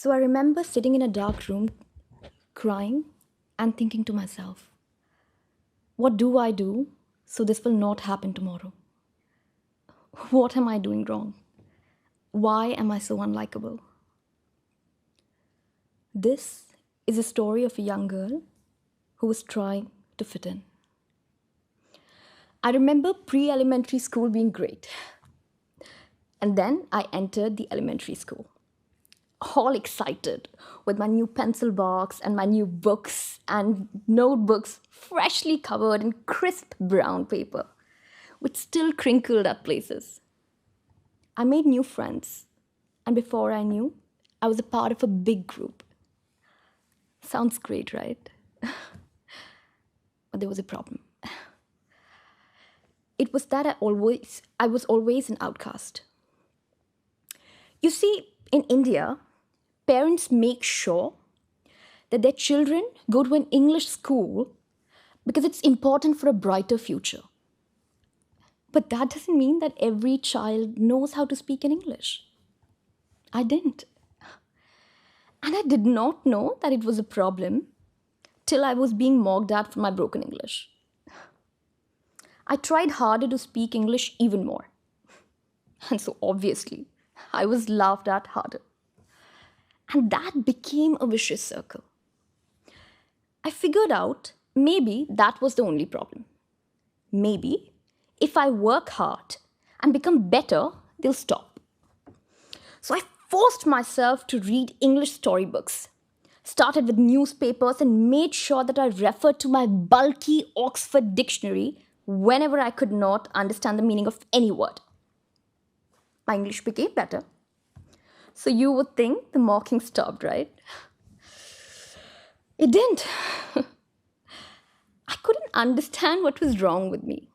So I remember sitting in a dark room, crying and thinking to myself, what do I do so this will not happen tomorrow? What am I doing wrong? Why am I so unlikable? This is a story of a young girl who was trying to fit in. I remember pre elementary school being great. And then I entered the elementary school, all excited with my new pencil box and my new books and notebooks freshly covered in crisp brown paper, which still crinkled at places. I made new friends, and before I knew, I was a part of a big group. Sounds great, right? But there was a problem. It was that I was always an outcast. You see, in India, parents make sure that their children go to an English school because it's important for a brighter future. But that doesn't mean that every child knows how to speak in English. I didn't. And I did not know that it was a problem till I was being mocked at for my broken English. I tried harder to speak English even more. And so obviously, I was laughed at harder. And that became a vicious circle. I figured out maybe that was the only problem. Maybe if I work hard and become better, they'll stop. So I forced myself to read English storybooks, started with newspapers, and made sure that I referred to my bulky Oxford dictionary whenever I could not understand the meaning of any word. My English became better. So you would think the mocking stopped, right? It didn't. I couldn't understand what was wrong with me.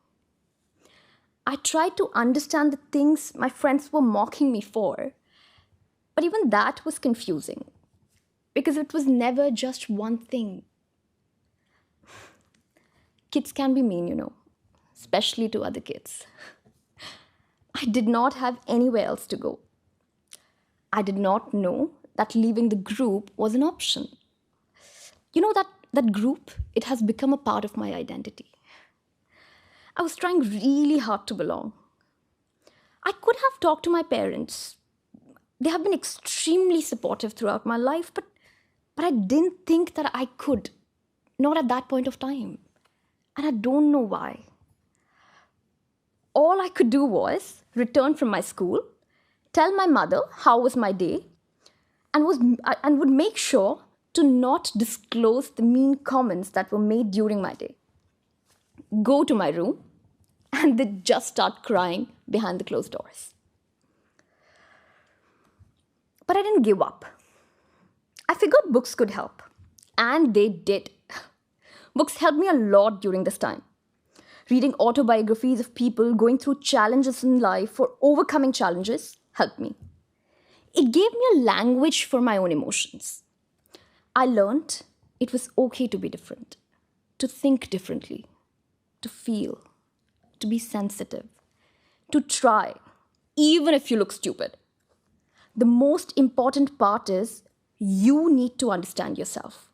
I tried to understand the things my friends were mocking me for, but even that was confusing because it was never just one thing. Kids can be mean, especially to other kids. I did not have anywhere else to go. I did not know that leaving the group was an option. That group, it has become a part of my identity. I was trying really hard to belong. I could have talked to my parents. They have been extremely supportive throughout my life, but I didn't think that I could. Not at that point of time. And I don't know why. All I could do was return from my school, tell my mother how was my day, and would make sure to not disclose the mean comments that were made during my day. Go to my room and then just start crying behind the closed doors. But I didn't give up. I figured books could help, and they did. Books helped me a lot during this time. Reading autobiographies of people going through challenges in life or overcoming challenges helped me. It gave me a language for my own emotions. I learned it was okay to be different, to think differently, to feel, to be sensitive, to try, even if you look stupid. The most important part is you need to understand yourself.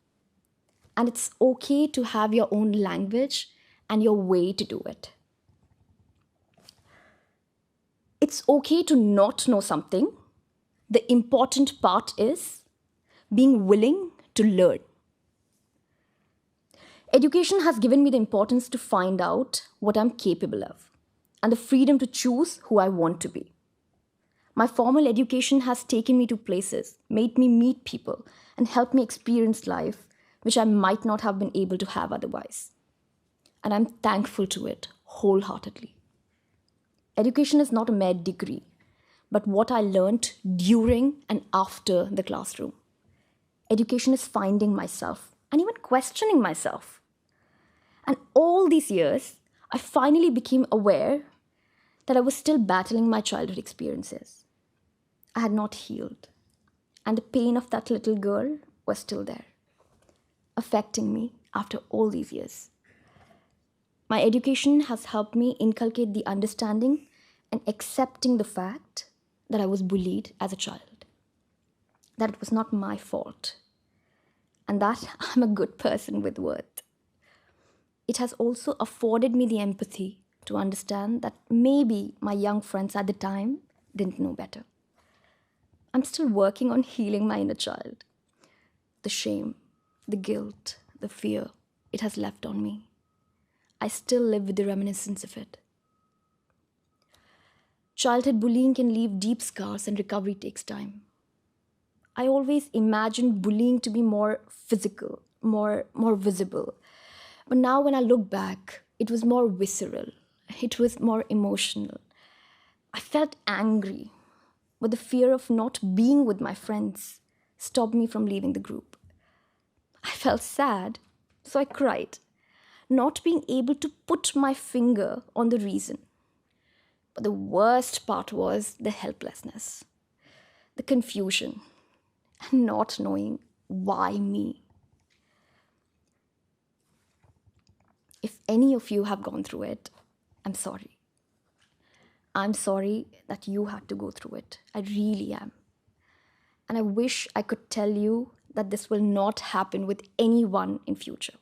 And it's okay to have your own language and your way to do it. It's okay to not know something. The important part is being willing to learn. Education has given me the importance to find out what I'm capable of and the freedom to choose who I want to be. My formal education has taken me to places, made me meet people, and helped me experience life which I might not have been able to have otherwise. And I'm thankful to it wholeheartedly. Education is not a mere degree, but what I learned during and after the classroom. Education is finding myself and even questioning myself. And all these years, I finally became aware that I was still battling my childhood experiences. I had not healed, and the pain of that little girl was still there, affecting me after all these years. My education has helped me inculcate the understanding and accepting the fact that I was bullied as a child. that it was not my fault and that I'm a good person with worth. It has also afforded me the empathy to understand that maybe my young friends at the time didn't know better. I'm still working on healing my inner child. The shame, the guilt, the fear it has left on me. I still live with the reminiscence of it. Childhood bullying can leave deep scars and recovery takes time. I always imagined bullying to be more physical, more visible. But now when I look back, it was more visceral. It was more emotional. I felt angry, but the fear of not being with my friends stopped me from leaving the group. I felt sad, so I cried, not being able to put my finger on the reason. But the worst part was the helplessness, the confusion, and not knowing why me. If any of you have gone through it, I'm sorry. I'm sorry that you had to go through it. I really am. And I wish I could tell you that this will not happen with anyone in future.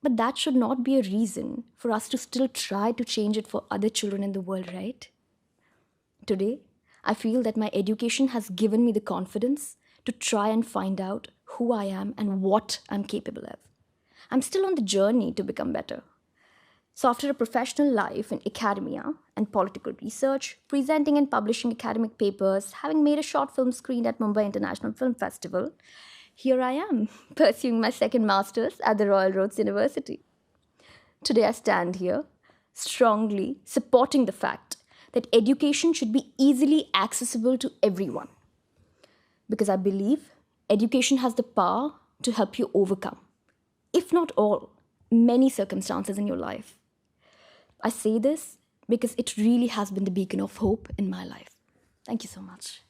But that should not be a reason for us to still try to change it for other children in the world, right? Today, I feel that my education has given me the confidence to try and find out who I am and what I'm capable of. I'm still on the journey to become better. So after a professional life in academia and political research, presenting and publishing academic papers, having made a short film screened at Mumbai International Film Festival, here I am, pursuing my second master's at the Royal Roads University. Today I stand here, strongly supporting the fact that education should be easily accessible to everyone. Because I believe education has the power to help you overcome, if not all, many circumstances in your life. I say this because it really has been the beacon of hope in my life. Thank you so much.